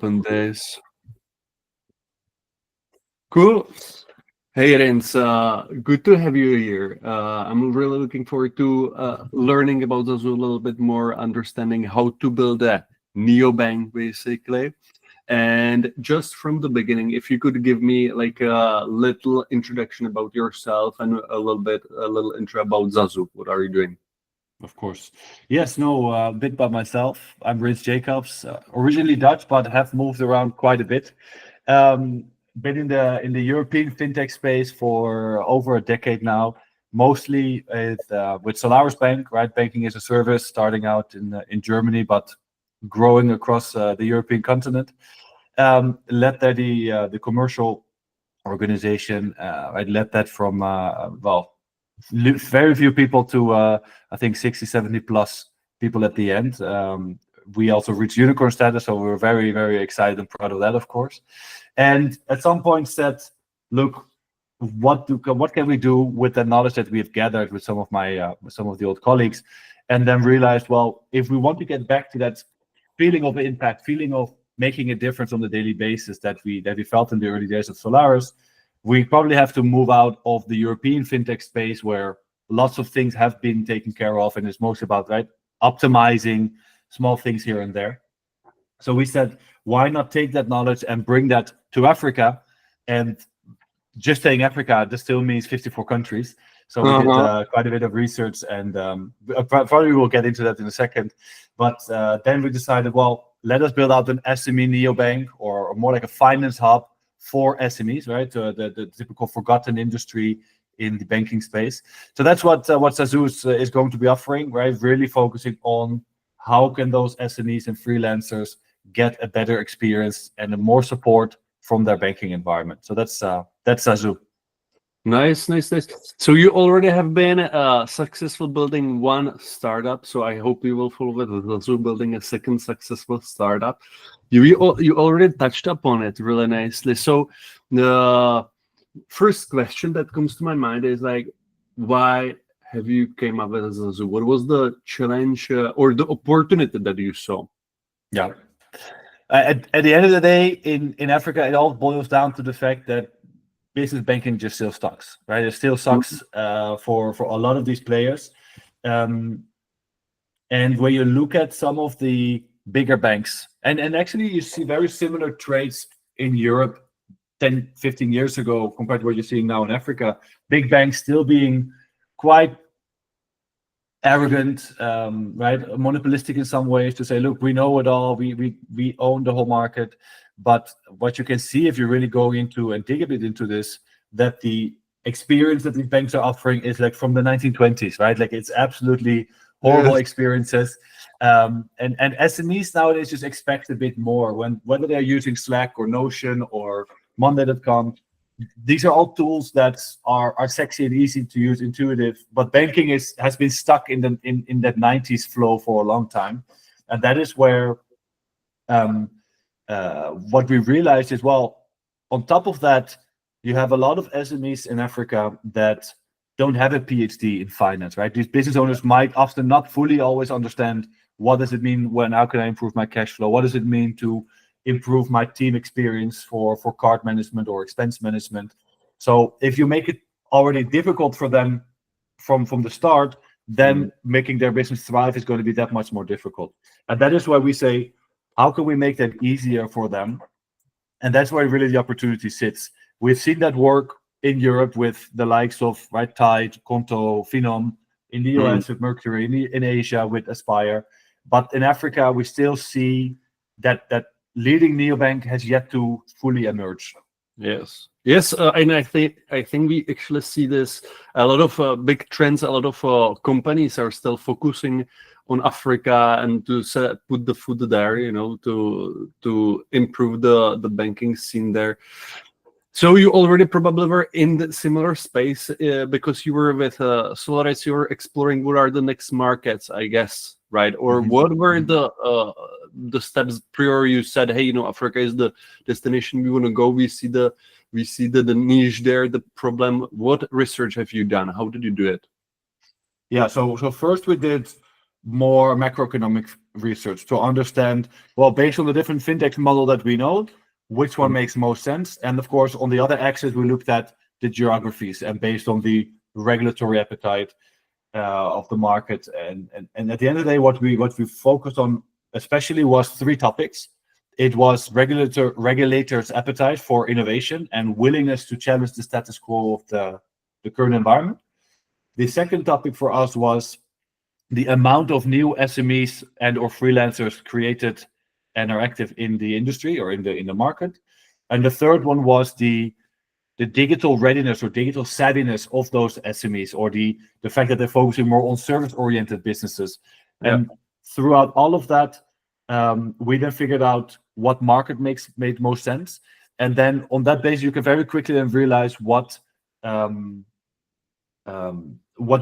open this. Cool. Hey, Rens, good to have you here. I'm really looking forward to learning about Zazu a little bit more, understanding how to build a neobank, basically. And just from the beginning, if you could give me like a little introduction about yourself and a little intro about Zazu. What are you doing? Of course. Yes, no, a bit by myself. I'm Rich Jacobs, originally Dutch, but have moved around quite a bit. Um, been in the European fintech space for over a decade now, mostly with Solarisbank, right? Banking as a service, starting out in Germany, but growing across the European continent. Led there the commercial organization. I led that from very few people to I think 60, 70 plus people at the end. We also reached unicorn status, so we were very, very excited and proud of that, of course. And at some point said, look, what can we do with the knowledge that we have gathered with some of the old colleagues, and then realized, well, if we want to get back to that feeling of impact, feeling of making a difference on the daily basis that we felt in the early days of Solaris, we probably have to move out of the European fintech space where lots of things have been taken care of, and it's mostly about optimizing small things here and there. So we said, why not take that knowledge and bring that to Africa? And just saying Africa, this still means 54 countries. So we did quite a bit of research, and probably we'll get into that in a second. But then we decided, well, let us build out an SME neobank, or more like a finance hub for SMEs, right? The typical forgotten industry in the banking space. So that's what Zazu is going to be offering, right? Really focusing on how can those SMEs and freelancers get a better experience and more support from their banking environment. So that's Zazu. Nice. So you already have been successful building one startup. So I hope you will follow with Zazu building a second successful startup. You already touched upon it really nicely. So the first question that comes to my mind is like, why have you came up with Zazu? What was the challenge or the opportunity that you saw? Yeah. At the end of the day, in Africa, it all boils down to the fact that business banking just still sucks, right? It still sucks for a lot of these players. And when you look at some of the bigger banks, and actually you see very similar traits in Europe 10, 15 years ago compared to what you're seeing now in Africa. Big banks still being quite arrogant, right? Monopolistic in some ways, to say, look, we know it all, we own the whole market. But what you can see if you really go into and dig a bit into this, that the experience that these banks are offering is like from the 1920s, right? Like it's absolutely horrible experiences. And SMEs nowadays just expect a bit more whether they're using Slack or Notion or Monday.com. These are all tools that are sexy and easy to use, intuitive, but banking has been stuck in that 90s flow for a long time. And that is where what we realized is, well, on top of that, you have a lot of SMEs in Africa that don't have a PhD in finance, right? These business owners might often not fully always understand what does it mean how can I improve my cash flow? What does it mean to improve my team experience for card management or expense management? So if you make it already difficult for them from the start, then making their business thrive is going to be that much more difficult. And that is why we say, how can we make that easier for them? And that's where really the opportunity sits. We've seen that work in Europe with the likes of Tide, Konto, Finom, in the US with Mercury, in Asia with Aspire. But in Africa, we still see that leading neobank has yet to fully emerge. Yes, and I think we actually see this a lot of big trends. A lot of companies are still focusing on Africa and to put the food there, to improve the banking scene there. So you already probably were in the similar space because you were with Solaris. You were exploring what are the next markets, I guess, right? Or what were the steps prior? You said, hey, Africa is the destination we want to go. We see the niche there, the problem. What research have you done? How did you do it? Yeah, so first we did more macroeconomic research to understand, well, based on the different fintech model that we know, which one makes most sense. And of course, on the other axis, we looked at the geographies and based on the regulatory appetite of the market. And at the end of the day, what we focused on especially was three topics. It was regulators' appetite for innovation and willingness to challenge the status quo of the current environment. The second topic for us was the amount of new SMEs and or freelancers created and are active in the industry or in the market. And the third one was the digital readiness or digital savviness of those SMEs, or the fact that they're focusing more on service-oriented businesses. Yeah. And throughout all of that, we then figured out what market made most sense. And then on that basis, you can very quickly then realize what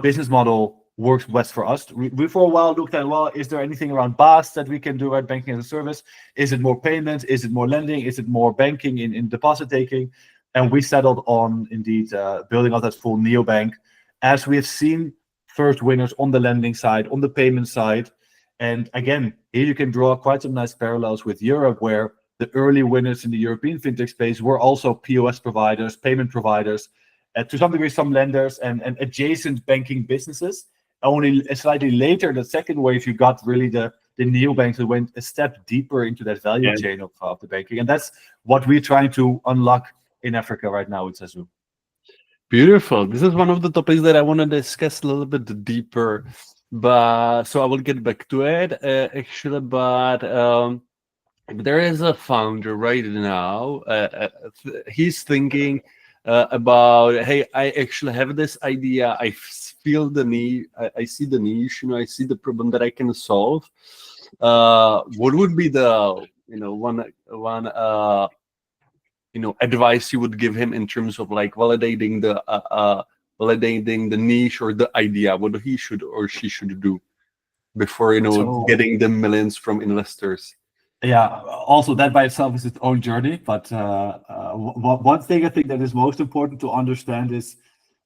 business model works best for us. We for a while looked at, well, is there anything around BaaS that we can do at banking as a service? Is it more payments? Is it more lending? Is it more banking in deposit taking? And we settled on indeed building out that full neobank, as we have seen first winners on the lending side, on the payment side. And again, here you can draw quite some nice parallels with Europe, where the early winners in the European fintech space were also POS providers, payment providers, to some degree, some lenders and adjacent banking businesses. Only slightly later, the second wave, you got really the neobanks that went a step deeper into that value chain of the banking. And that's what we're trying to unlock in Africa right now with Zazu. Beautiful. This is one of the topics that I want to discuss a little bit deeper, but so I will get back to it actually. But there is a founder right now. He's thinking about, hey, I actually have this idea. I feel the need. I see the niche. I see the problem that I can solve. What would be the one advice you would give him in terms of like validating the niche or the idea, what he should or she should do before getting the millions from investors? Yeah, also that by itself is its own journey. But one thing I think that is most important to understand is,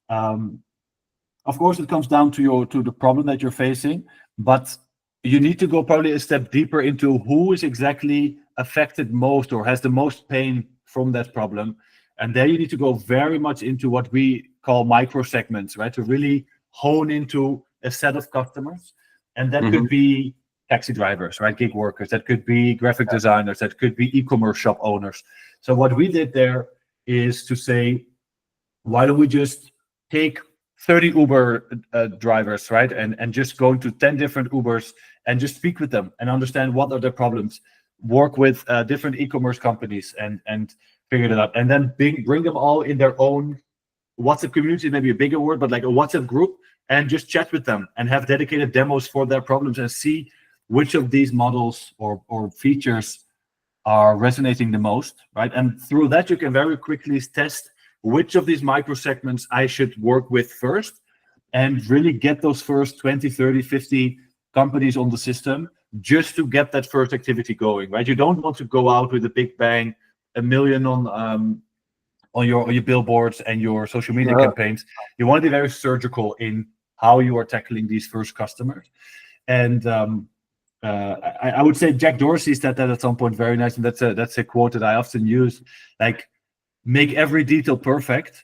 of course, it comes down to the problem that you're facing, but you need to go probably a step deeper into who is exactly affected most or has the most pain from that problem. And there you need to go very much into what we call micro segments, right? To really hone into a set of customers. And that could be taxi drivers, right? Gig workers. That could be graphic designers. That could be e-commerce shop owners. So what we did there is to say, why don't we just take 30 Uber drivers, right? And just go into 10 different Ubers and just speak with them and understand what are their problems. Work with different e-commerce companies and figure it out. And then bring them all in their own WhatsApp community, maybe a bigger word, but like a WhatsApp group, and just chat with them and have dedicated demos for their problems and see which of these models or features are resonating the most, right? And through that, you can very quickly test which of these micro segments I should work with first and really get those first 20, 30, 50 companies on the system just to get that first activity going, right? You don't want to go out with a big bang, 1 million on your billboards and your social media campaigns. You want to be very surgical in how you are tackling these first customers. And I would say Jack Dorsey said that at some point very nice, and that's a quote that I often use, like, make every detail perfect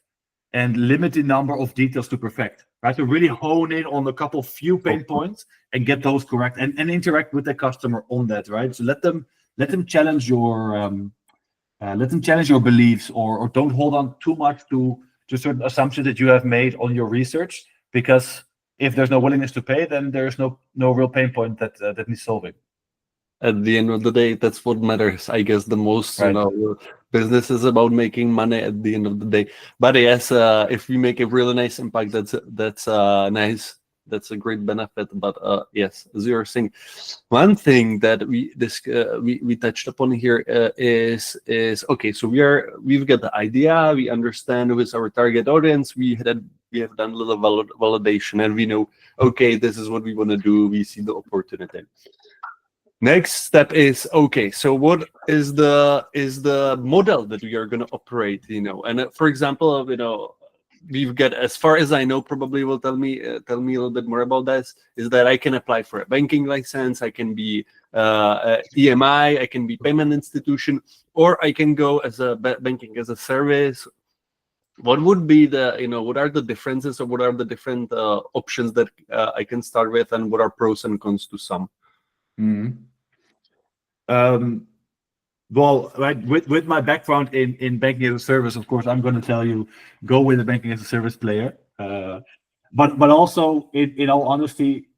and limit the number of details to perfect, right? To really hone in on a few pain points and get those correct and interact with the customer on that, right? So let them challenge your beliefs, or don't hold on too much to certain assumptions that you have made on your research, because if there's no willingness to pay, then there's no real pain point that needs solving. At the end of the day, that's what matters, I guess, the most. Right. Business is about making money at the end of the day. But yes, if we make a really nice impact, that's nice. That's a great benefit. But yes, as you're saying, one thing that we touched upon here is okay. So we've got the idea. We understand who is our target audience. We have done a little validation, and we know, okay, this is what we want to do. We see the opportunity. Next step is, okay, so what is the model that we are going to operate, and for example, we've got, as far as I know, probably will tell me a little bit more about this, is that I can apply for a banking license, I can be EMI, I can be payment institution, or I can go as a banking as a service. What would be the, what are the differences, or what are the different options that I can start with, and what are pros and cons to some? Well, right, with my background in banking as a service, of course, I'm going to tell you, go with a banking as a service player. But also, in all honesty,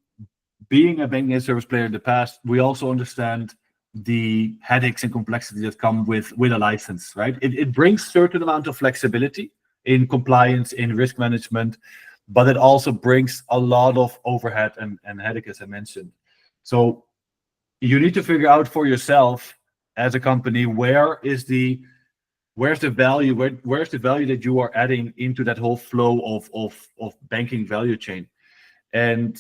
being a banking as a service player in the past, we also understand the headaches and complexity that come with a license, right? It brings certain amount of flexibility in compliance, in risk management, but it also brings a lot of overhead and headache, as I mentioned. So you need to figure out for yourself as a company, where's the value that you are adding into that whole flow of banking value chain. And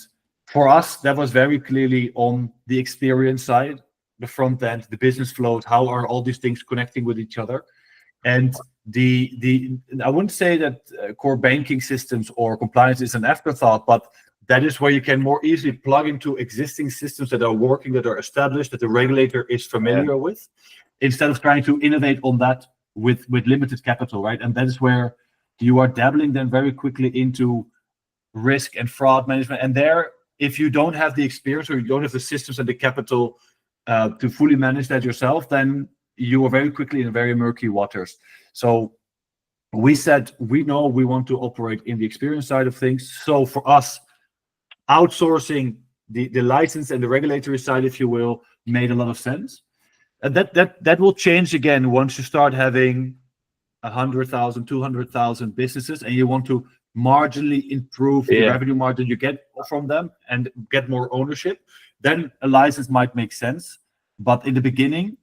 for us, that was very clearly on the experience side, the front end, the business flows, how are all these things connecting with each other. And I wouldn't say that core banking systems or compliance is an afterthought, but that is where you can more easily plug into existing systems that are working, that are established, that the regulator is familiar with, instead of trying to innovate on that with limited capital, right? And that is where you are dabbling then very quickly into risk and fraud management. And there, if you don't have the experience, or you don't have the systems and the capital to fully manage that yourself, then you are very quickly in very murky waters. So we said, we know we want to operate in the experience side of things. So for us, outsourcing the license and the regulatory side, if you will, made a lot of sense. And that will change again once you start having 100,000, 200,000 businesses, and you want to marginally improve the revenue margin you get from them and get more ownership. Then a license might make sense. But in the beginning,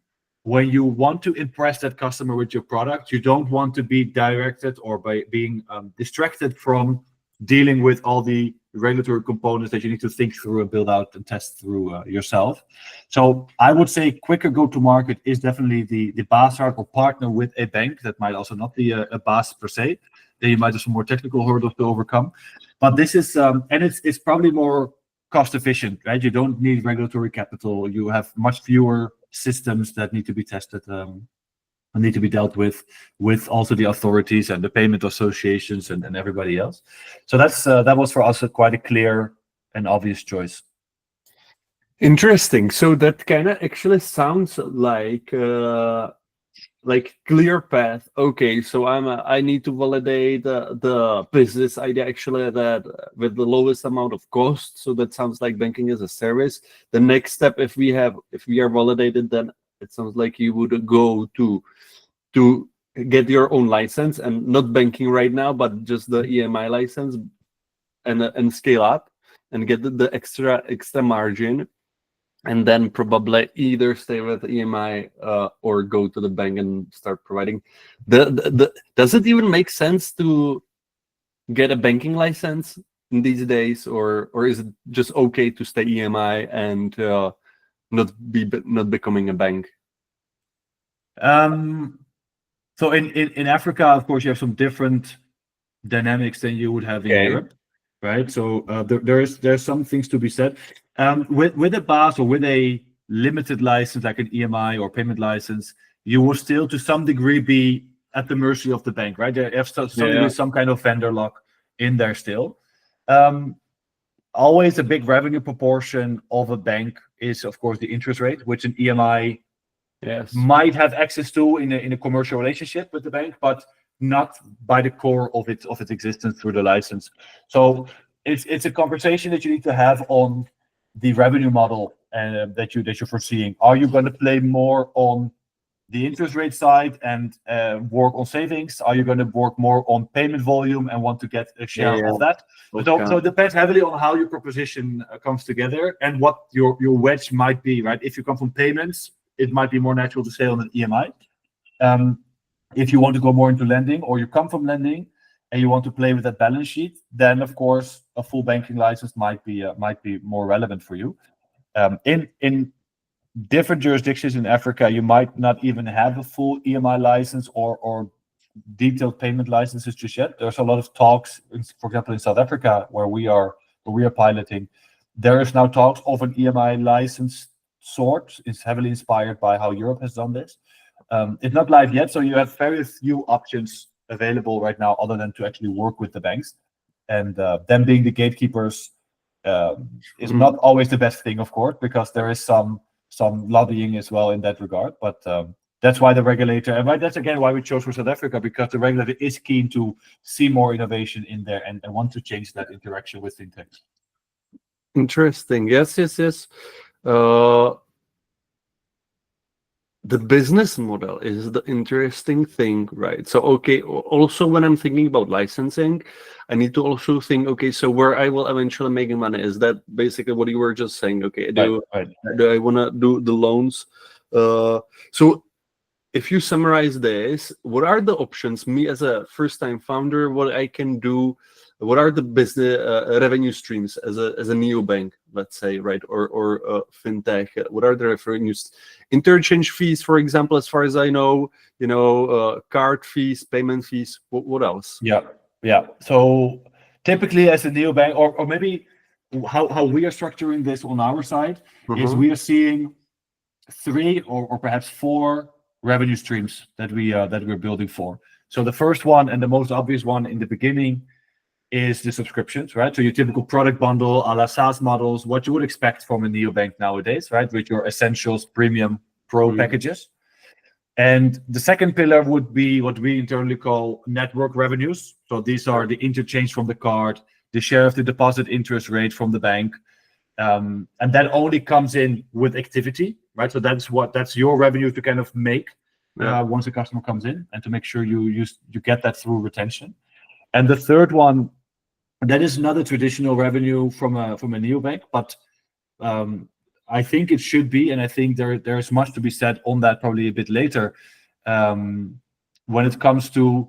when you want to impress that customer with your product, you don't want to be directed or by being distracted from dealing with all the regulatory components that you need to think through and build out and test through yourself. So I would say quicker go-to-market is definitely the BaaS route, or partner with a bank. That might also not be a BaaS per se. Then you might have some more technical hurdles to overcome. But this is, and it's probably more cost efficient, right? You don't need regulatory capital. You have much fewer systems that need to be tested and need to be dealt with also the authorities and the payment associations and everybody else. So that was for us quite a clear and obvious choice. Interesting. So that kind of actually sounds like clear path. Okay, so I need to validate the business idea actually that with the lowest amount of cost. So that sounds like banking as a service. The next step, if we are validated, then it sounds like you would go to get your own license, and not banking right now, but just the EMI license, and scale up and get the extra margin. And then probably either stay with EMI or go to the bank and start providing. Does it even make sense to get a banking license in these days, or is it just okay to stay EMI and not becoming a bank? So in Africa, of course, you have some different dynamics than you would have in Europe, right? So there's some things to be said. With a BaaS or with a limited license like an EMI or payment license, you will still to some degree be at the mercy of the bank, right? There have some kind of vendor lock in there still. Always a big revenue proportion of a bank is, of course, the interest rate, which an EMI might have access to in a commercial relationship with the bank, but not by the core of its existence through the license. So it's a conversation that you need to have on the revenue model that you're foreseeing. Are you going to play more on the interest rate side and work on savings? Are you going to work more on payment volume and want to get a share of that? So it depends heavily on how your proposition comes together and what your wedge might be, right? If you come from payments, it might be more natural to stay on an EMI. If you want to go more into lending, or you come from lending and you want to play with that balance sheet, then of course a full banking license might be more relevant for you. In different jurisdictions in Africa, you might not even have a full EMI license or detailed payment licenses just yet. There's a lot of talks, for example, in South Africa, where we are piloting. There is now talks of an EMI license sort. It's heavily inspired by how Europe has done this. It's not live yet, so you have very few options available right now other than to actually work with the banks. And them being the gatekeepers is not always the best thing, of course, because there is some lobbying as well in that regard. But that's why the regulator, and that's again why we chose for South Africa, because the regulator is keen to see more innovation in there and want to change that interaction with fintech. Interesting. Yes. The business model is the interesting thing, right? So, okay, also when I'm thinking about licensing, I need to also think, okay, so where I will eventually make money, is that basically what you were just saying? Okay, do I want to do the loans? So if you summarize this, what are the options, me as a first-time founder, what I can do? What are the business revenue streams as a neobank, let's say, right, or fintech? What are the revenues? Interchange fees, for example, as far as I know, card fees, payment fees. What else? Yeah. So typically, as a neobank, or maybe how we are structuring this on our side is we are seeing 3 or perhaps 4 revenue streams that we're building for. So the first one and the most obvious one in the beginning is the subscriptions, right? So your typical product bundle, a la SaaS models, what you would expect from a neobank nowadays, right? With your essentials, premium, pro packages. And the second pillar would be what we internally call network revenues. So these are the interchange from the card, the share of the deposit interest rate from the bank. And that only comes in with activity, right? So that's your revenue to kind of make once a customer comes in, and to make sure you get that through retention. And the third one, that is not a traditional revenue from a neobank, but I think it should be, and I think there's much to be said on that probably a bit later, when it comes to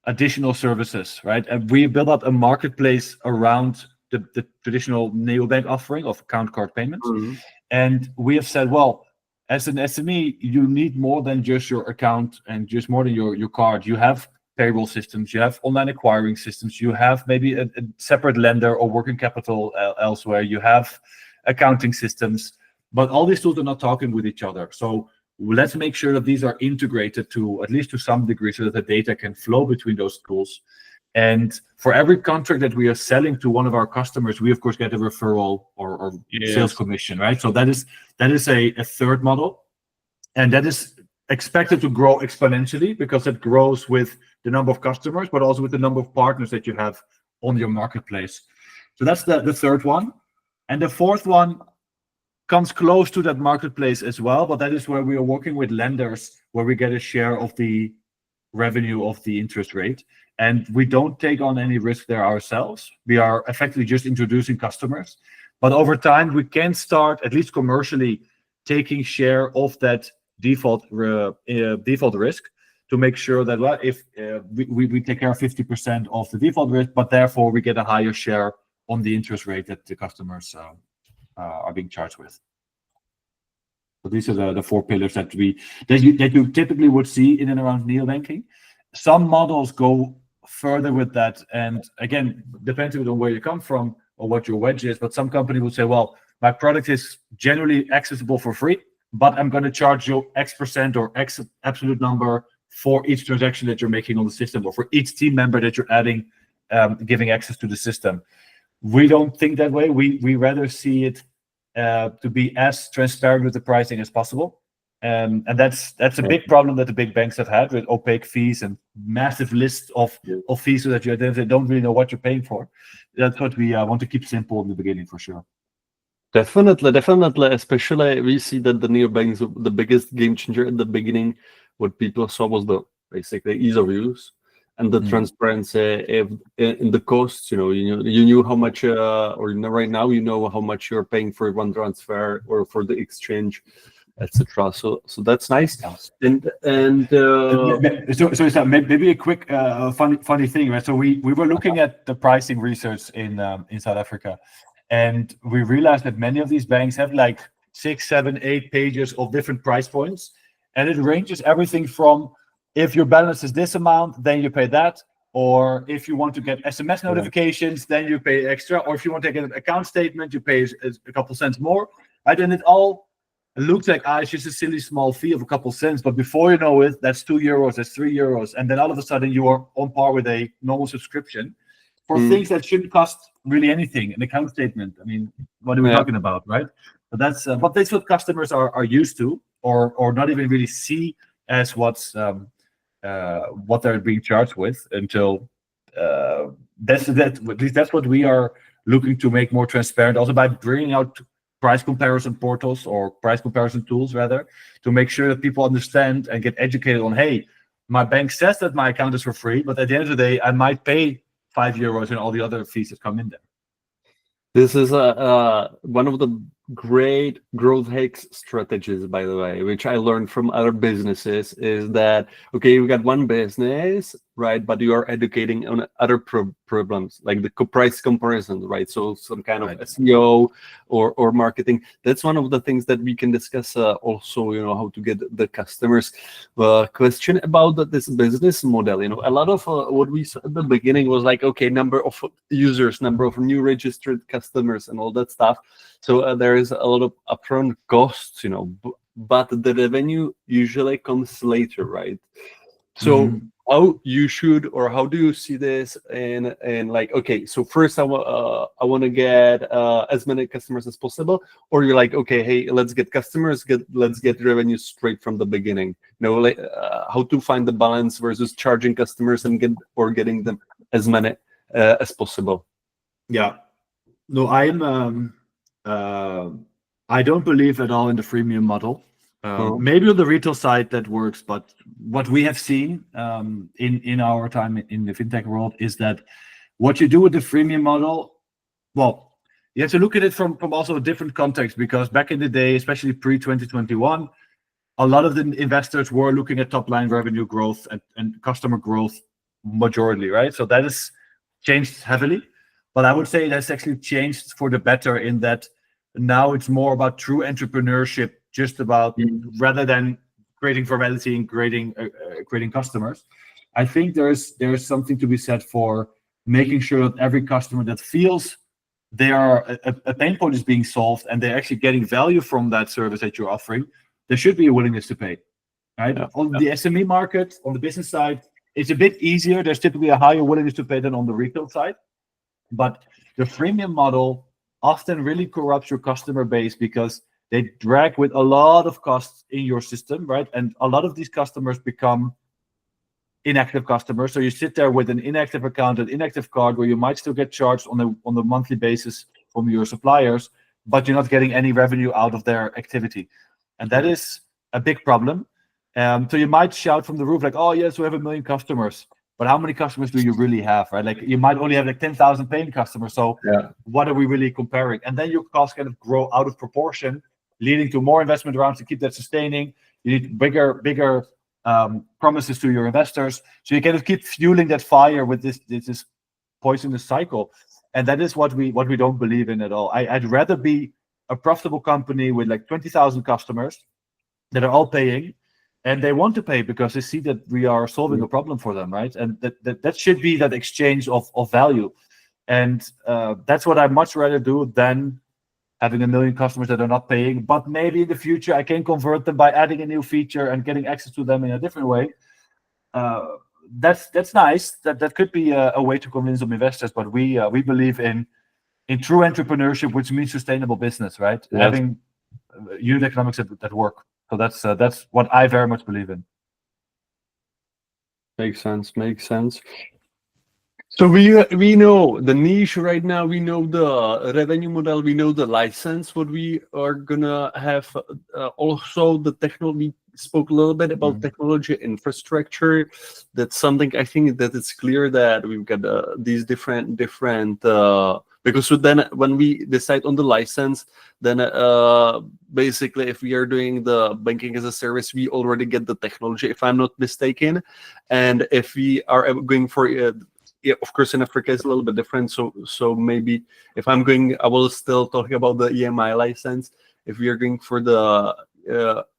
additional services, right? And we build up a marketplace around the traditional neobank offering of account card payments. And we have said, well, as an SME, you need more than just your account and just more than your card. You have payroll systems, you have online acquiring systems, you have maybe a separate lender or working capital elsewhere, you have accounting systems, but all these tools are not talking with each other. So let's make sure that these are integrated to at least to some degree, so that the data can flow between those tools. And for every contract that we are selling to one of our customers, we of course get a referral or sales commission, right? So that is a third model, and that is expected to grow exponentially because it grows with the number of customers, but also with the number of partners that you have on your marketplace. So that's the third one. And the fourth one comes close to that marketplace as well, but that is where we are working with lenders, where we get a share of the revenue of the interest rate. And we don't take on any risk there ourselves. We are effectively just introducing customers. But over time, we can start, at least commercially, taking share of that default risk, to make sure that if we take care of 50% of the default risk, but therefore we get a higher share on the interest rate that the customers are being charged with. So these are the 4 pillars that you typically would see in and around neobanking. Some models go further with that, and again, depending on where you come from or what your wedge is, but some company will say, well, my product is generally accessible for free, but I'm going to charge you X% or X absolute number for each transaction that you're making on the system, or for each team member that you're adding, giving access to the system. We don't think that way. We rather see it to be as transparent with the pricing as possible. And that's a big problem that the big banks have had, with opaque fees and massive lists of fees, so that you don't really know what you're paying for. That's what we want to keep simple in the beginning, for sure. Definitely. Especially, we see that the neobanks, the biggest game changer at the beginning, what people saw was the basically ease of use and the transparency in the costs. You knew how much, right now you know how much you're paying for one transfer or for the exchange, etc. So that's nice. And so maybe a quick funny thing, right? So we were looking at the pricing research in South Africa, and we realized that many of these banks have like 6, 7, 8 pages of different price points, and it ranges everything from if your balance is this amount, then you pay that. Or if you want to get SMS notifications, then you pay extra. Or if you want to get an account statement, you pay a couple cents more. Right? And it all looks like it's just a silly small fee of a couple cents. But before you know it, that's €2, that's €3. And then all of a sudden you are on par with a normal subscription for things that shouldn't cost really anything. An account statement. I mean, what are we talking about, right? But that's what customers are used to, or not even really see as what they're being charged with until at least that's what we are looking to make more transparent, also by bringing out price comparison portals or price comparison tools rather, to make sure that people understand and get educated on, hey, my bank says that my account is for free, but at the end of the day I might pay €5 and all the other fees that come in there. This is one of the great growth hacks strategies, by the way, which I learned from other businesses, is that, okay, you got one business, right, but you are educating on other problems, like the price comparison, right? So some kind of SEO or marketing. That's one of the things that we can discuss also, how to get the customers. Question about this business model, a lot of what we saw at the beginning was like, okay, number of users, number of new registered customers and all that stuff. So there is a lot of upfront costs, but the revenue usually comes later, right? So how you should, or how do you see this? And like, okay, so first I want to get as many customers as possible, or you're like, okay, hey, let's get customers, let's get revenue straight from the beginning. Like how to find the balance versus charging customers and getting them as many as possible. Yeah, no, I don't believe at all in the freemium model. Maybe on the retail side that works, but what we have seen in our time in the fintech world is that what you do with the freemium model, well, you have to look at it from also a different context, because back in the day, especially pre-2021, a lot of the investors were looking at top line revenue growth and customer growth majority, right? So that has changed heavily. But I would say that's actually changed for the better, in that now it's more about true entrepreneurship, just about rather than creating virality and creating customers. I think there's something to be said for making sure that every customer that feels a pain point is being solved and they're actually getting value from that service that you're offering, there should be a willingness to pay, right? On the SME market, on the business side, it's a bit easier. There's typically a higher willingness to pay than on the retail side. But the freemium model often really corrupts your customer base, because they drag with a lot of costs in your system, right? And a lot of these customers become inactive customers. So you sit there with an inactive account, an inactive card, where you might still get charged on a monthly basis from your suppliers, but you're not getting any revenue out of their activity. And that is a big problem. So you might shout from the roof like, oh yes, we have 1 million customers. But how many customers do you really have, right? Like you might only have like 10,000 paying customers. So what are we really comparing? And then your costs kind of grow out of proportion, leading to more investment rounds to keep that sustaining. You need bigger promises to your investors. So you kind of keep fueling that fire with this poisonous cycle. And that is what we don't believe in at all. I'd rather be a profitable company with like 20,000 customers that are all paying, and they want to pay because they see that we are solving a problem for them, right? And that should be that exchange of value. And that's what I'd much rather do than having 1 million customers that are not paying. But maybe in the future, I can convert them by adding a new feature and getting access to them in a different way. That's nice. That could be a way to convince some investors. But we believe in true entrepreneurship, which means sustainable business, right? Yes. Having unit economics that work. So that's what I very much believe in. Makes sense. So we know the niche right now, we know the revenue model, we know the license, what we are gonna have. Also the technology, we spoke a little bit about technology infrastructure. That's something I think that it's clear that we've got these different because then when we decide on the license, then basically if we are doing the banking as a service, we already get the technology, if I'm not mistaken. And if we are going for of course in Africa it's a little bit different, so maybe if I'm going, I will still talk about the EMI license. If we are going for the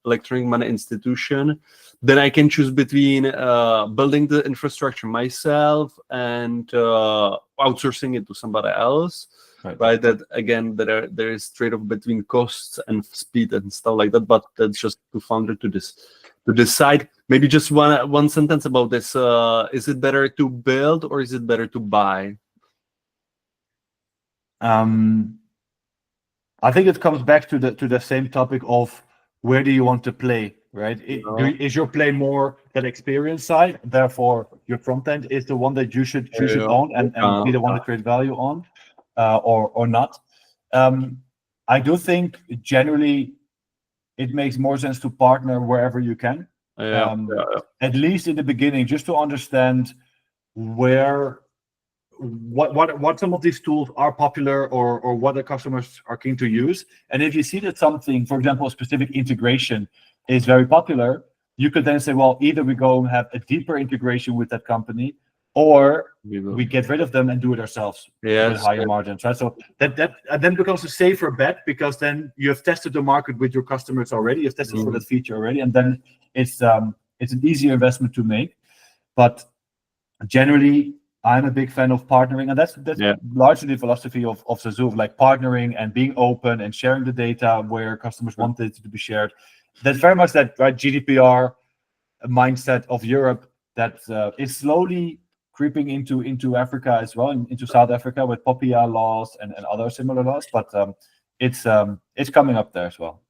electronic money institution, then I can choose between building the infrastructure myself and outsourcing it to somebody else. Right. That again, there is trade-off between costs and speed and stuff like that. But that's just to founder to decide. Maybe just one sentence about this. Is it better to build or is it better to buy? I think it comes back to the same topic of where do you want to play, right? Is your play more that experience side? Therefore, your front end is the one that you should own and be the one to create value on, or not. I do think generally it makes more sense to partner wherever you can. At least in the beginning, just to understand what some of these tools are popular or what the customers are keen to use. And if you see that something, for example, a specific integration is very popular, you could then say, well, either we go and have a deeper integration with that company, or we get rid of them and do it ourselves with higher margins, right? So that then becomes a safer bet, because then you have tested the market with your customers already, you've tested for that feature already, and then it's an easier investment to make. But generally, I'm a big fan of partnering, and that's largely the philosophy of Zazu, of like partnering and being open and sharing the data where customers want it to be shared. That's very much that GDPR mindset of Europe that is slowly creeping into Africa as well, into South Africa with POPIA laws and other similar laws. But it's coming up there as well.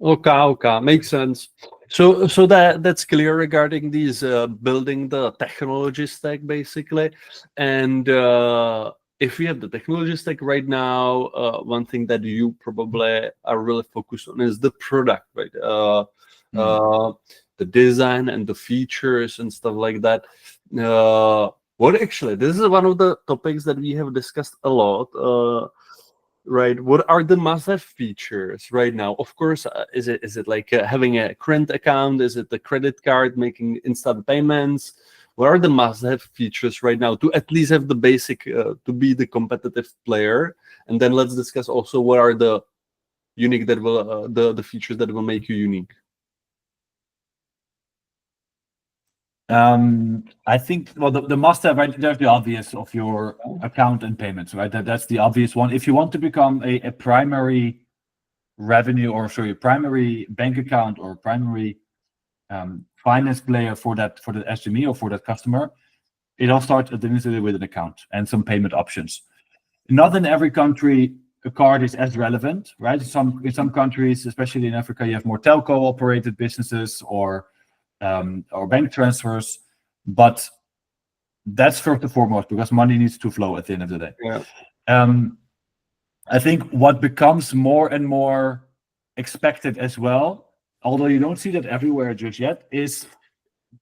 Okay, makes sense. So that's clear regarding these building the technology stack basically. And if we have the technology stack right now, one thing that you probably are really focused on is the product, right? The design and the features and stuff like that. This is one of the topics that we have discussed a lot. Right, what are the must-have features right now? Of course, is it like having a current account? Is it the credit card, making instant payments? What are the must-have features right now to at least have the basic to be the competitive player? And then let's discuss also what are the unique that will the features that will make you unique. I think, well, the must-have, right, there's the obvious of your account and payments, right? That's the obvious one. If you want to become a primary primary bank account or primary finance player for the SME or for that customer, it all starts administratively with an account and some payment options. Not in every country a card is as relevant, right? In some countries, especially in Africa, you have more telco-operated businesses or bank transfers, but that's first and foremost because money needs to flow at the end of the day. I think what becomes more and more expected as well, although you don't see that everywhere just yet, is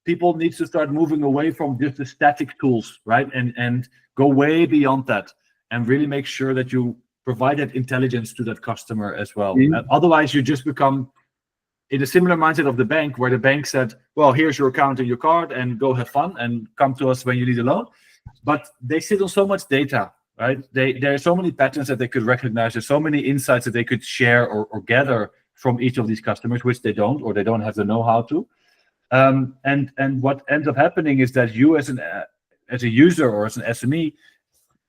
people need to start moving away from just the static tools, right? And go way beyond that and really make sure that you provide that intelligence to that customer as well. Otherwise, you just become in a similar mindset of the bank, where the bank said, well, here's your account and your card and go have fun and come to us when you need a loan. But they sit on so much data, right? There are so many patterns that they could recognize. There's so many insights that they could share or gather from each of these customers, which they don't, or they don't have the know-how to. And what ends up happening is that you as a user or as an SME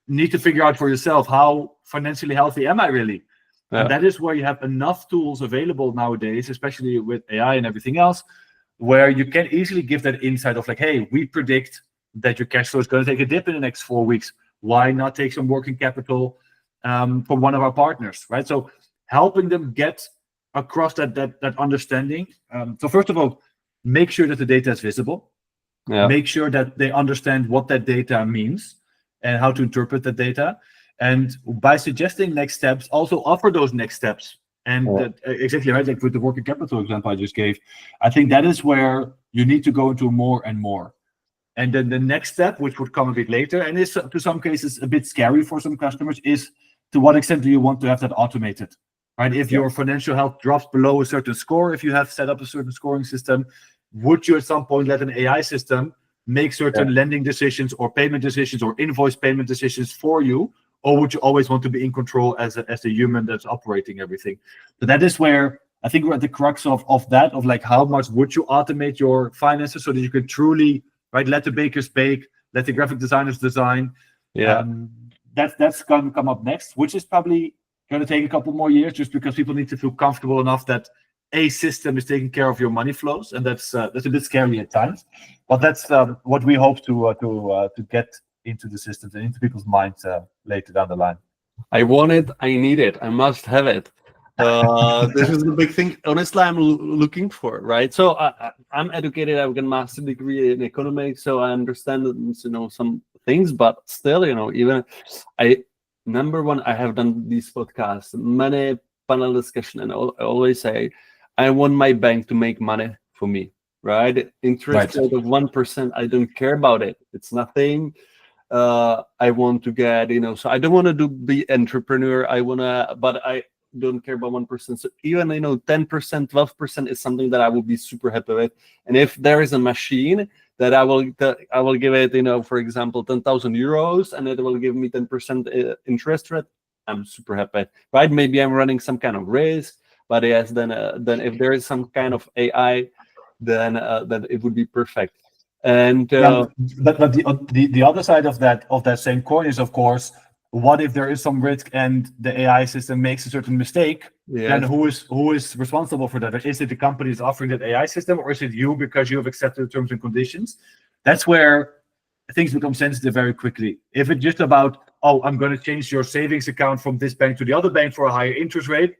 need to figure out for yourself, how financially healthy am I really? And that is where you have enough tools available nowadays, especially with AI and everything else, where you can easily give that insight of like, hey, we predict that your cash flow is going to take a dip in the next 4 weeks. Why not take some working capital from one of our partners, right? So helping them get across that understanding. So first of all, make sure that the data is visible. Make sure that they understand what that data means and how to interpret the data. And by suggesting next steps, also offer those next steps. And exactly right, like with the working capital example I just gave, I think that is where you need to go into more and more. And then the next step, which would come a bit later, and is to some cases a bit scary for some customers, is to what extent do you want to have that automated, right? If your financial health drops below a certain score, if you have set up a certain scoring system, would you at some point let an AI system make certain lending decisions or payment decisions or invoice payment decisions for you? Or would you always want to be in control as a human that's operating everything? So that is where I think we're at the crux of that, of like how much would you automate your finances so that you could truly, right, let the bakers bake, let the graphic designers design. Yeah. That's going to come up next, which is probably going to take a couple more years, just because people need to feel comfortable enough that a system is taking care of your money flows, and that's a bit scary at times. But that's what we hope to get into the systems and into people's minds later down the line. I want it. I need it. I must have it. This is the big thing. Honestly, I'm looking for, right? So I'm educated. I've got a master's degree in economics, so I understand, some things. But still, even number one, I have done these podcasts, many panel discussion, and I always say, I want my bank to make money for me, right? Interest rate of 1%, I don't care about it. It's nothing. I want to get, so I don't want to be entrepreneur. But I don't care about 1%. So even 10%, 12% is something that I will be super happy with. And if there is a machine that I will give it, for example, 10,000 euros, and it will give me 10% interest rate, I'm super happy, right? Maybe I'm running some kind of risk, but yes, then if there is some kind of AI, then it would be perfect. And but the other side of that same coin is, of course, what if there is some risk and the AI system makes a certain mistake? Then who is responsible for that? Is it the company that's offering that AI system, or is it you because you have accepted the terms and conditions? That's where things become sensitive very quickly. If it's just about, I'm going to change your savings account from this bank to the other bank for a higher interest rate,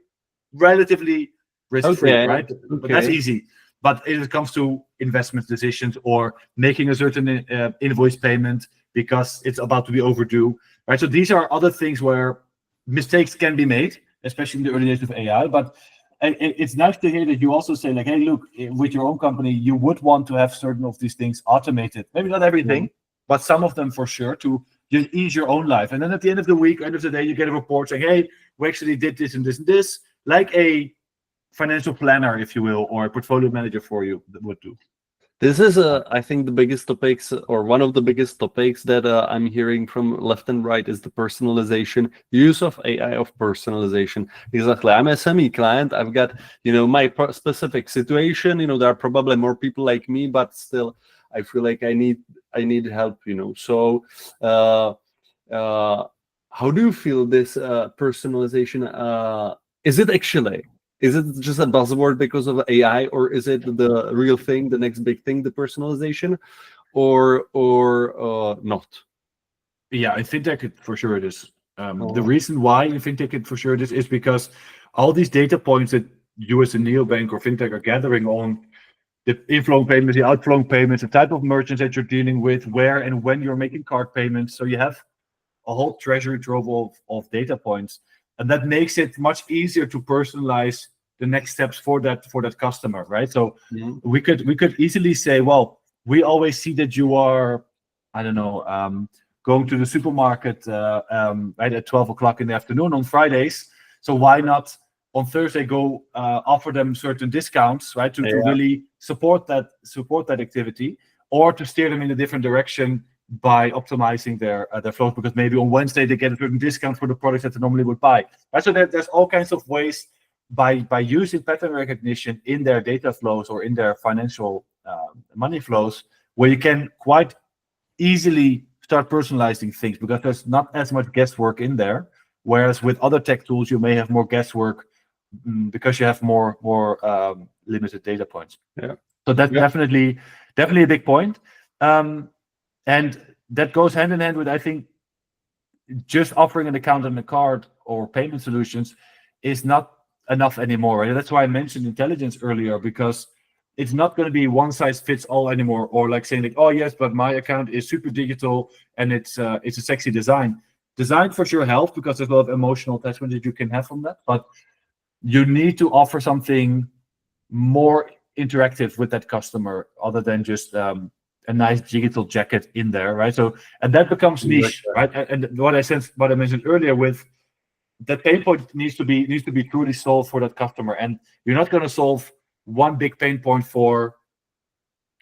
relatively risk-free, right? Okay. But that's easy. But if it comes to investment decisions or making a certain invoice payment because it's about to be overdue, right? So these are other things where mistakes can be made, especially in the early days of AI. But it's nice to hear that you also say, like, hey, look, with your own company, you would want to have certain of these things automated. Maybe not everything, but some of them for sure, to just ease your own life. And then at the end of the week, end of the day, you get a report saying, hey, we actually did this and this and this, like a financial planner, if you will, or a portfolio manager for you that would do. This is, I think, the biggest topics, or one of the biggest topics that I'm hearing from left and right, is the personalization, use of AI of personalization. Exactly. I'm a SME client. I've got, my specific situation. There are probably more people like me, but still, I feel like I need help. So, how do you feel this personalization? Is it just a buzzword because of AI, or is it the real thing, the next big thing, the personalization, or not? Yeah, I think that for sure it is. The reason why I think that for sure it is because all these data points that you as a neobank or fintech are gathering on the inflow payments, the outflow payments, the type of merchants that you're dealing with, where and when you're making card payments. So you have a whole treasury trove of data points. And that makes it much easier to personalize the next steps for that customer, right? So we could easily say, well, we always see that you are, I don't know, going to the supermarket right at 12 o'clock in the afternoon on Fridays. So why not on Thursday go offer them certain discounts, right, to really support that activity, or to steer them in a different direction by optimizing their flows, because maybe on Wednesday they get a certain discount for the products that they normally would buy. Right? So there's all kinds of ways by using pattern recognition in their data flows or in their financial money flows, where you can quite easily start personalizing things, because there's not as much guesswork in there. Whereas with other tech tools, you may have more guesswork because you have more limited data points. Yeah. So that's definitely a big point. And that goes hand in hand with, I think, just offering an account and a card or payment solutions is not enough anymore. Right? That's why I mentioned intelligence earlier, because it's not going to be one size fits all anymore, or like saying like, oh yes, but my account is super digital and it's a sexy design. Design for sure helps, because there's a lot of emotional attachment that you can have from that, but you need to offer something more interactive with that customer other than just a nice digital jacket in there, right? So, and that becomes niche, right? And what I mentioned earlier, with that pain point needs to be truly solved for that customer, and you're not going to solve one big pain point for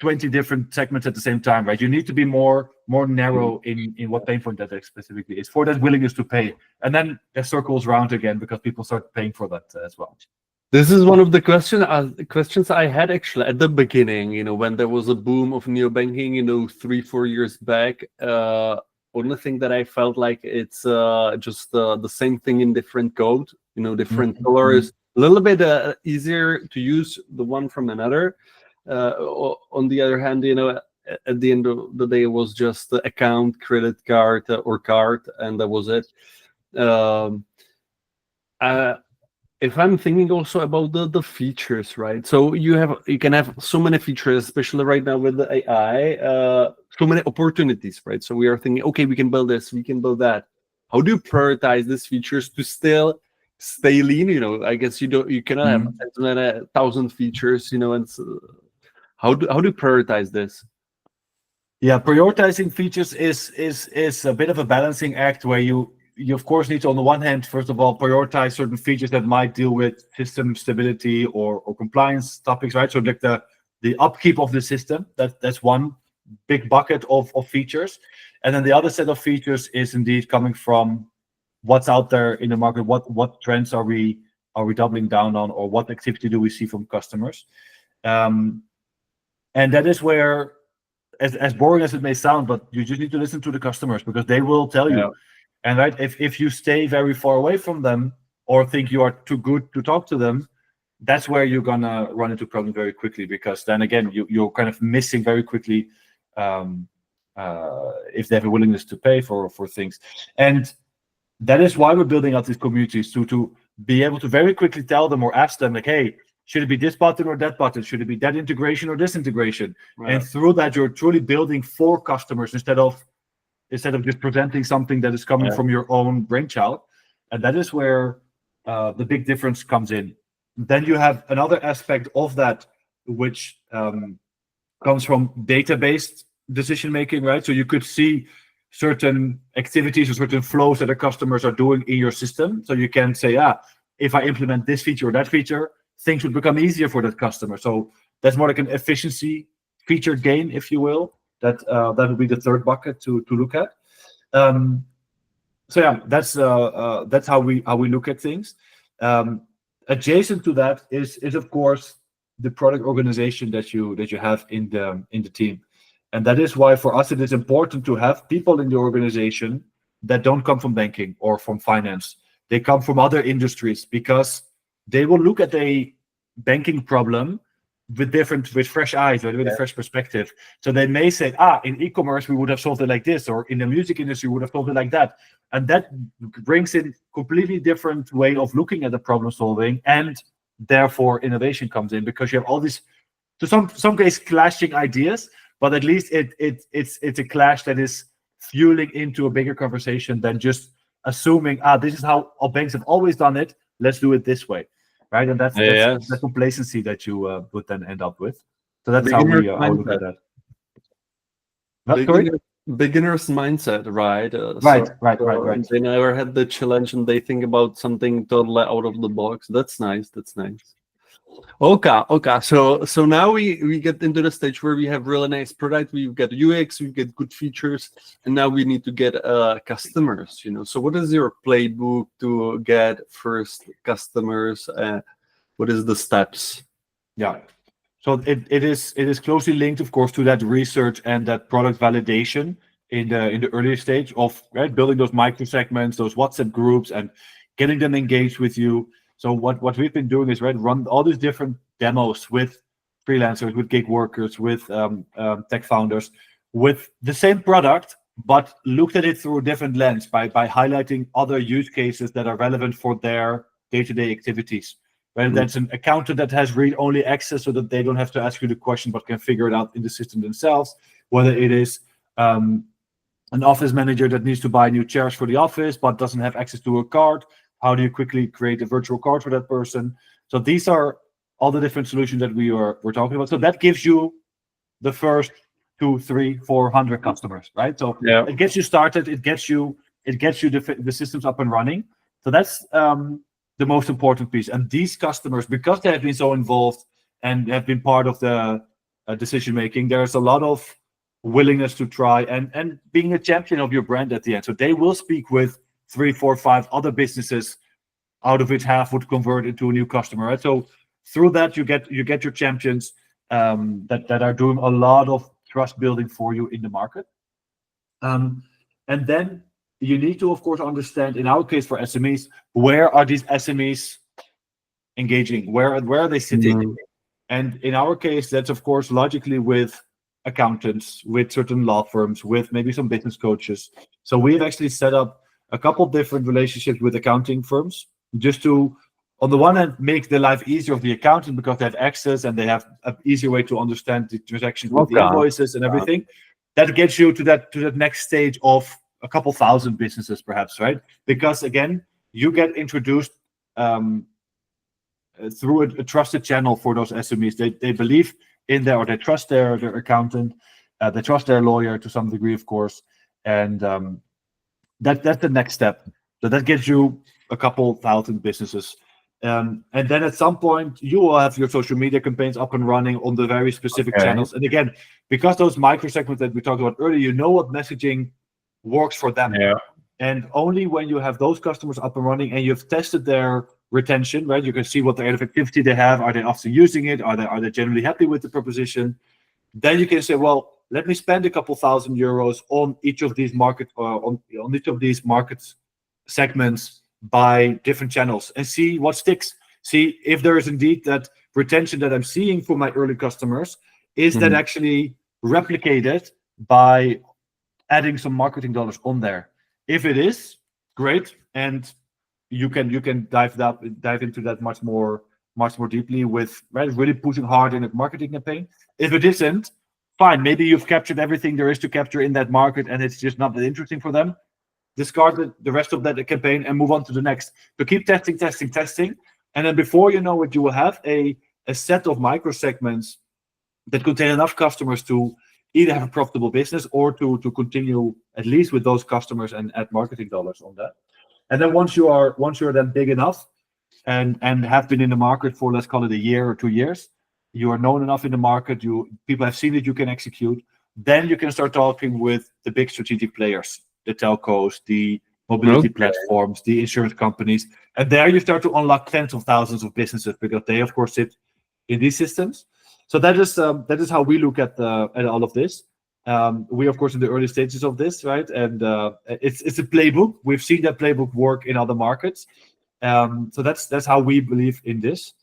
20 different segments at the same time, right? You need to be more narrow in what pain point that specifically is for that willingness to pay, and then it circles around again because people start paying for that as well. This is one of the questions I had actually at the beginning. When there was a boom of neobanking, 3-4 years back. Only thing that I felt like it's just the same thing in different code. Different colors. A little bit easier to use the one from another. On the other hand, at the end of the day, it was just the account, credit card, or card, and that was it. Um, if I'm thinking also about the features, right? So you can have so many features, especially right now with the AI, so many opportunities, right? So we are thinking, okay, we can build this, we can build that. How do you prioritize these features to still stay lean? I guess you cannot have as many 1,000 features, and how do you prioritize this? Yeah, prioritizing features is a bit of a balancing act where you of course need to, on the one hand, first of all, prioritize certain features that might deal with system stability or compliance topics, right? So like the upkeep of the system, that's one big bucket of features. And then the other set of features is indeed coming from what's out there in the market, what trends are we doubling down on, or what activity do we see from customers. And that is where, as boring as it may sound, but you just need to listen to the customers because they will tell you. Yeah. And right, if you stay very far away from them or think you are too good to talk to them, that's where you're gonna run into problems very quickly, because then again you're kind of missing very quickly if they have a willingness to pay for things. And that is why we're building out these communities to be able to very quickly tell them or ask them, like, hey, should it be this button or that button? Should it be that integration or this integration? Right. And through that, you're truly building for customers instead of just presenting something that is coming from your own brainchild. And that is where the big difference comes in. Then you have another aspect of that, which comes from data-based decision-making, right? So you could see certain activities or certain flows that the customers are doing in your system. So you can say, if I implement this feature or that feature, things would become easier for that customer. So that's more like an efficiency feature gain, if you will. That would be the third bucket to look at. So yeah, that's how we look at things. Adjacent to that is of course the product organization that you have in the team, and that is why for us it is important to have people in the organization that don't come from banking or from finance. They come from other industries, because they will look at a banking problem with fresh eyes, with a fresh perspective. So they may say, in e-commerce we would have solved it like this, or in the music industry we would have solved it like that. And that brings in completely different way of looking at the problem solving, and therefore innovation comes in, because you have all these, to some case, clashing ideas, but at least it's a clash that is fueling into a bigger conversation than just assuming, this is how our banks have always done it, let's do it this way. Right, and that's the complacency that you would then end up with. So that's how we look at that. Beginner's mindset, right? Right. They never had the challenge, and they think about something totally out of the box. That's nice. Okay. So now we get into the stage where we have really nice product. We've got UX, we get good features, and now we need to get customers. So what is your playbook to get first customers? What is the steps? Yeah. So it is closely linked, of course, to that research and that product validation in the earlier stage of building those micro segments, those WhatsApp groups, and getting them engaged with you. So what we've been doing is run all these different demos with freelancers, with gig workers, with tech founders, with the same product, but looked at it through a different lens by highlighting other use cases that are relevant for their day-to-day activities. Whether that's an accountant that has read-only access so that they don't have to ask you the question but can figure it out in the system themselves, whether it is an office manager that needs to buy new chairs for the office but doesn't have access to a card. How do you quickly create a virtual card for that person? So these are all the different solutions that we're talking about. So that gives you the first 200, 300, 400 customers, right? So it gets you started. It gets you the systems up and running. So that's the most important piece. And these customers, because they have been so involved and have been part of the decision making, there's a lot of willingness to try and being a champion of your brand at the end. So they will speak with 3, 4, 5 other businesses out of which half would convert into a new customer, right? So through that, you get your champions that are doing a lot of trust building for you in the market. And then you need to, of course, understand, in our case for SMEs, where are these SMEs engaging? Where are they sitting? And in our case, that's of course logically with accountants, with certain law firms, with maybe some business coaches. So we've actually set up a couple different relationships with accounting firms, just to, on the one hand, make the life easier of the accountant because they have access and they have an easier way to understand the transactions with the invoices and everything. That gets you to that next stage of a couple thousand businesses, perhaps, right? Because again, you get introduced through a trusted channel for those SMEs. They believe in there, or they trust their accountant, they trust their lawyer to some degree, of course, and that's the next step. So that gives you a couple thousand businesses. And then at some point, you will have your social media campaigns up and running on the very specific channels. And again, because those micro segments that we talked about earlier, you know what messaging works for them. Yeah. And only when you have those customers up and running and you've tested their retention, right? You can see what their effectivity they have. Are they often using it? Are they generally happy with the proposition? Then you can say, well, let me spend a couple €1,000 on each of these on each of these market segments by different channels and see what sticks. See if there is indeed that retention that I'm seeing for my early customers. Is that actually replicated by adding some marketing dollars on there? If it is, great, and you can dive into that much more deeply with, right, really pushing hard in a marketing campaign. If it isn't, fine. Maybe you've captured everything there is to capture in that market, and it's just not that interesting for them. Discard the rest of that campaign and move on to the next. So keep testing, and then before you know it, you will have a set of micro segments that contain enough customers to either have a profitable business or to continue at least with those customers and add marketing dollars on that. And then once you're then big enough and have been in the market for, let's call it, a year or 2 years, you are known enough in the market, people have seen that you can execute, then you can start talking with the big strategic players, the telcos, the mobility platforms, the insurance companies, and there you start to unlock tens of thousands of businesses because they, of course, sit in these systems. So that is how we look at all of this. We, of course, in the early stages of this, right? And it's a playbook. We've seen that playbook work in other markets. So that's how we believe in this.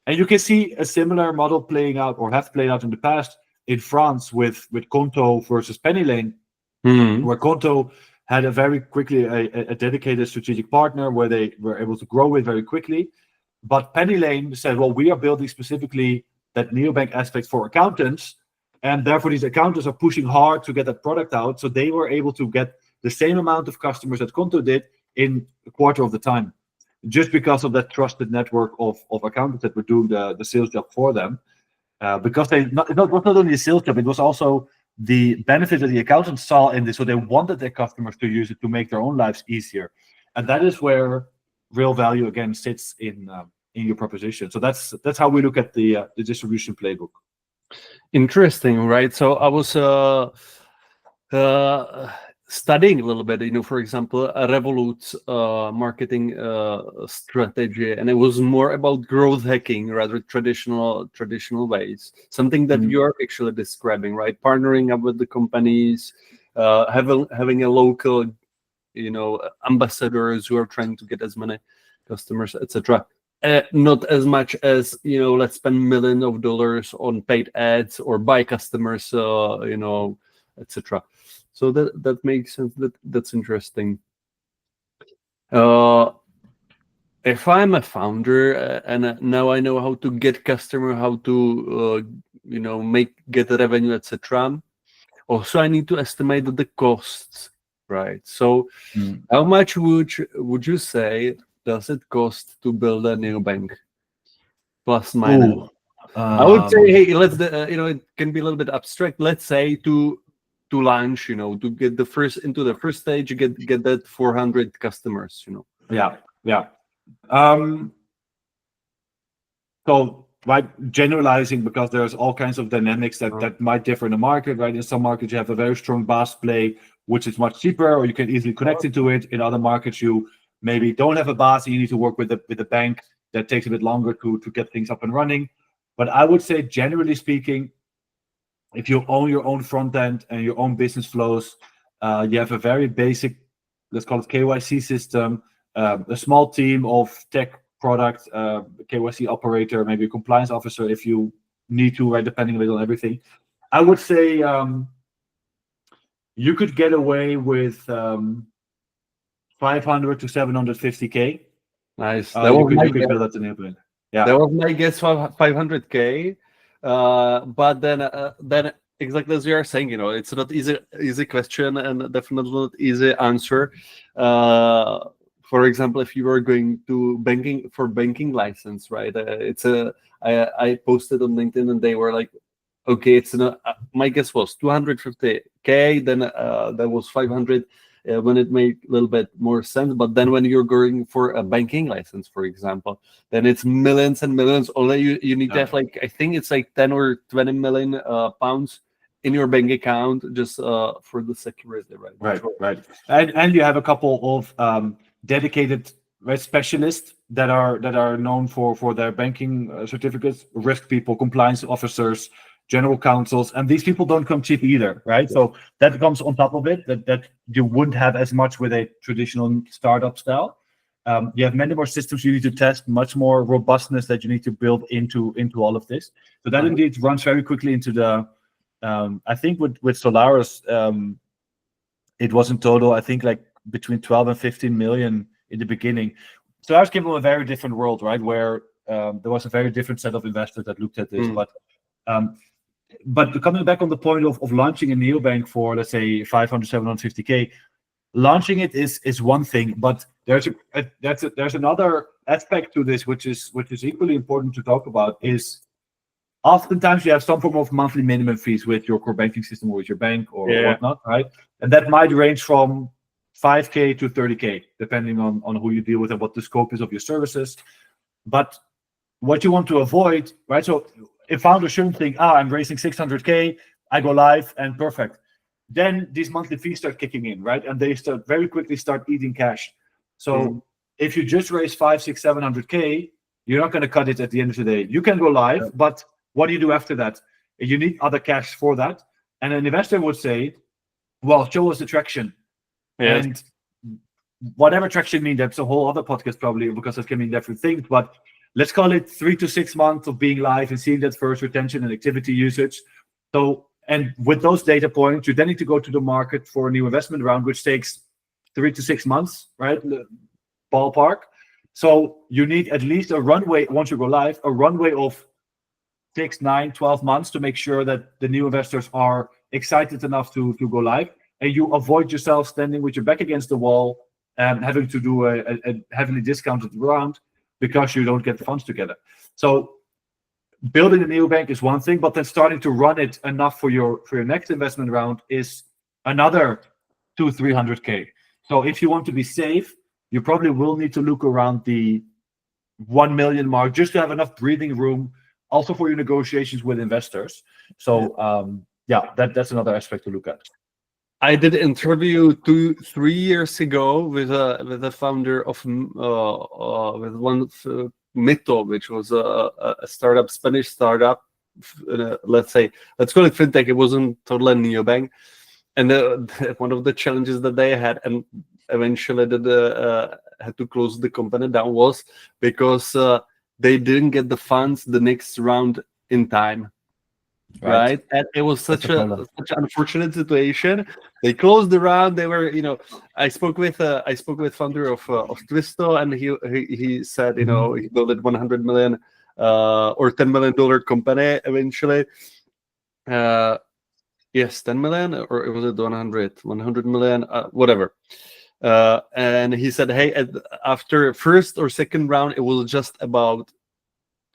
And you can see a similar model playing out, or have played out in the past, in France with Conto versus Penny Lane, where Conto had a very quickly a dedicated strategic partner where they were able to grow it very quickly. But Penny Lane said, well, we are building specifically that neobank aspect for accountants, and therefore these accountants are pushing hard to get that product out. So they were able to get the same amount of customers that Conto did in a quarter of the time, just because of that trusted network of accountants that were doing the sales job for them. Because it was not only a sales job, it was also the benefit that the accountants saw in this. So they wanted their customers to use it to make their own lives easier. And that is where real value, again, sits in your proposition. So that's how we look at the distribution playbook. Interesting, right? So I was studying a little bit, for example, a Revolut's marketing strategy, and it was more about growth hacking rather traditional ways. Something that you're actually describing, right? Partnering up with the companies, having a local, ambassadors who are trying to get as many customers, etc. Not as much as let's spend millions of dollars on paid ads or buy customers, etc. So that makes sense. That's interesting. If I'm a founder and now I know how to get customer, how to get the revenue, etc. Also, I need to estimate the costs, right? So, how much would you say does it cost to build a neobank? Plus minus. I would say, hey, let's it can be a little bit abstract. Let's say to launch, to get into the first stage, get that 400 customers, Yeah. So, right, generalizing, because there's all kinds of dynamics that might differ in the market, right? In some markets, you have a very strong BaaS play, which is much cheaper, or you can easily connect it to it. In other markets, you maybe don't have a bus, and you need to work with the bank. That takes a bit longer to get things up and running. But I would say, generally speaking, if you own your own front end and your own business flows, you have a very basic, let's call it KYC system, a small team of tech product, KYC operator, maybe a compliance officer if you need to, right, depending a little on everything. I would say you could get away with 500 to 750K. Nice. You could build that in Neobank. Yeah, that was my guess for 500K. But then exactly as you are saying, it's not easy question and definitely not easy answer. For example, if you were going to banking license, right? I posted on LinkedIn and they were like, okay, it's not. My guess was 250K. Then that was 500 when it made a little bit more sense. But then when you're going for a banking license, for example, then it's millions and millions. Only you need to have I think it's 10 or 20 million pounds in your bank account just for the security, right? Right. And you have a couple of dedicated specialists that are known for their banking certificates, risk people, compliance officers, general counsels, and these people don't come cheap either, right? So that comes on top of it that you wouldn't have as much with a traditional startup style. You have many more systems you need to test, much more robustness that you need to build into all of this. So that indeed runs very quickly into the. I think with Solaris, it was in total, I think between 12 and 15 million in the beginning. Solaris came from a very different world, right? Where there was a very different set of investors that looked at this, But coming back on the point of launching a neobank for, let's say, 500, 750K, launching it is one thing, but there's another aspect to this which is equally important to talk about. Is oftentimes you have some form of monthly minimum fees with your core banking system or with your bank or whatnot, right? And that might range from 5K to 30K, depending on who you deal with and what the scope is of your services. But what you want to avoid, right? So if founders shouldn't think, I'm raising 600K, I go live and perfect. Then these monthly fees start kicking in, right? And they very quickly start eating cash. So if you just raise 500, 600, 700K, you're not going to cut it at the end of the day. You can go live, but what do you do after that? You need other cash for that. And an investor would say, well, show us the traction. Yes. And whatever traction means, that's a whole other podcast probably, because it can mean different things. But let's call it 3 to 6 months of being live and seeing that first retention and activity usage. So, and with those data points, you then need to go to the market for a new investment round, which takes 3 to 6 months, right? Ballpark. So you need at least a runway, once you go live, a runway of 6, 9, 12 months to make sure that the new investors are excited enough to go live. And you avoid yourself standing with your back against the wall and having to do a heavily discounted round because you don't get the funds together. So building a neobank is one thing, but then starting to run it enough for your next investment round is another 200-300K. So if you want to be safe, you probably will need to look around the 1 million mark just to have enough breathing room also for your negotiations with investors. So that's another aspect to look at. I did an interview 2-3 years ago with a founder of with one Mito, which was a startup, Spanish startup. Let's call it fintech. It wasn't totally a neobank, and one of the challenges that they had, and eventually had to close the company down, was because they didn't get the funds the next round in time. Right, and it was such an unfortunate situation. They closed the round. They were, I spoke with founder of Twisto, and he said, he built it 100 million or $10 million company eventually. Yes, 10 million, or it was it 100 million, whatever. And he said, hey, after first or second round, it was just about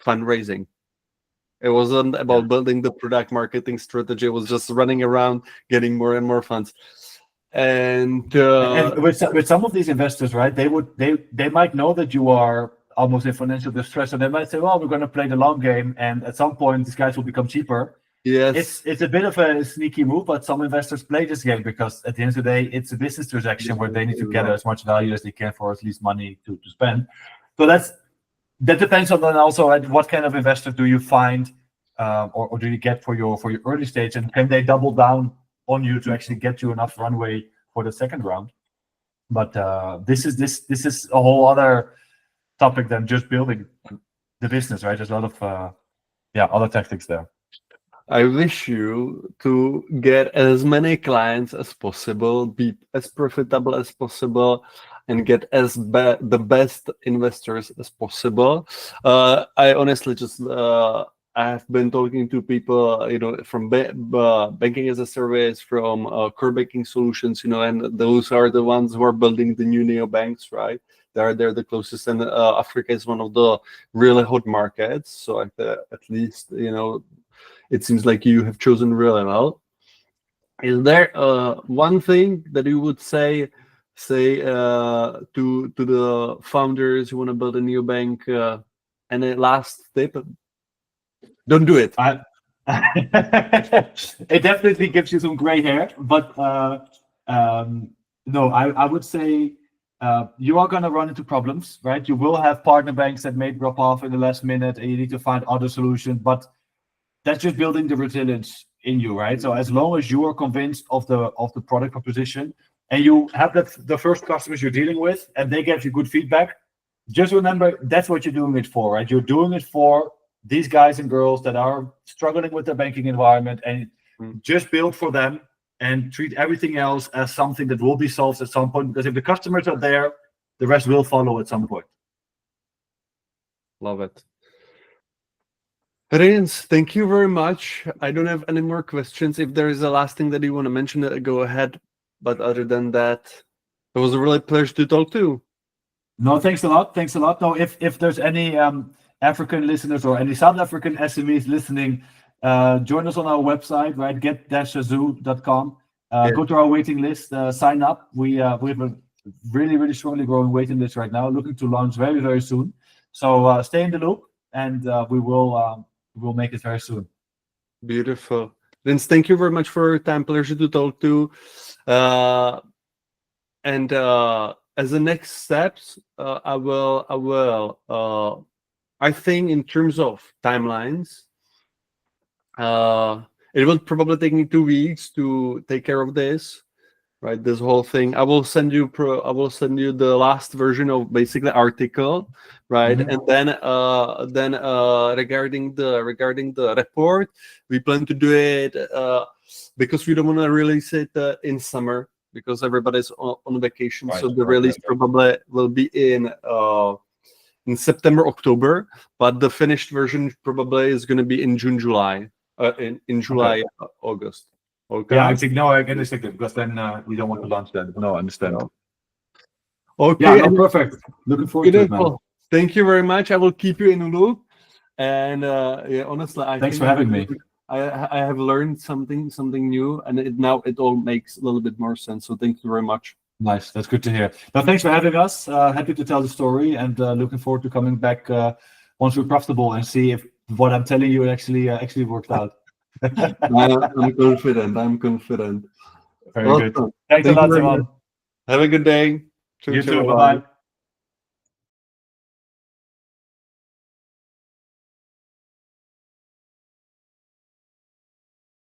fundraising. It wasn't about building the product marketing strategy. It was just running around, getting more and more funds. And with some of these investors, right, they might know that you are almost in financial distress, and they might say, well, we're going to play the long game, and at some point these guys will become cheaper, Yes. It's a bit of a sneaky move, but some investors play this game because at the end of the day, it's a business transaction where they need to gather as much value as they can for at least money to spend. So that depends on then also at what kind of investor do you find, or do you get for your early stage, and can they double down on you to actually get you enough runway for the second round? But this is a whole other topic than just building the business, right? There's a lot of other tactics there. I wish you to get as many clients as possible, be as profitable as possible, and get the best investors as possible. I honestly just I have been talking to people, from banking as a service, from core banking solutions, and those are the ones who are building the new neobanks, right? They're the closest, and Africa is one of the really hot markets. So at least, it seems like you have chosen really well. Is there one thing that you would say to the founders who want to build a neobank? Any last tip? Don't do it. It definitely gives you some gray hair, but no, I would say you are going to run into problems, right? You will have partner banks that may drop off in the last minute, and you need to find other solutions. But that's just building the resilience in you, right? So as long as you are convinced of the product proposition, and you have the first customers you're dealing with, and they give you good feedback, just remember that's what you're doing it for, right? You're doing it for these guys and girls that are struggling with their banking environment, and just build for them and treat everything else as something that will be solved at some point. Because if the customers are there, the rest will follow at some point. Love it. Rens, thank you very much. I don't have any more questions. If there is a last thing that you want to mention, go ahead. But other than that, it was a really pleasure to talk to. No, thanks a lot. Thanks a lot. No, if there's any African listeners or any South African SMEs listening, join us on our website, right? get-zazu.com. Go to our waiting list, sign up. We have a really, really strongly growing waiting list right now, looking to launch very, very soon. So stay in the loop, and we will make it very soon. Beautiful. Rens, thank you very much for your time. Pleasure to talk to. And as the next steps, I think in terms of timelines, it will probably take me 2 weeks to take care of this, right? This whole thing. I will send you the last version of basically article, right? And then regarding the report, we plan to do it because we don't want to release it in summer because everybody's on vacation. Right, so the release probably will be in September, October, but the finished version probably is going to be in June, July, in July, August. Okay. Yeah, I think I can understand it because then we don't want to launch that. No, I understand. No. Okay. Yeah, no, perfect. Looking forward to it, man. Thank you very much. I will keep you in the loop. And honestly, thanks for having me. I have learned something new, and now it all makes a little bit more sense. So thank you very much. Nice, that's good to hear. Now, thanks for having us. Happy to tell the story, and looking forward to coming back once we're profitable and see if what I'm telling you actually worked out. I'm confident. Very good. Thanks a lot, Simon. Have a good day. You too. Bye-bye.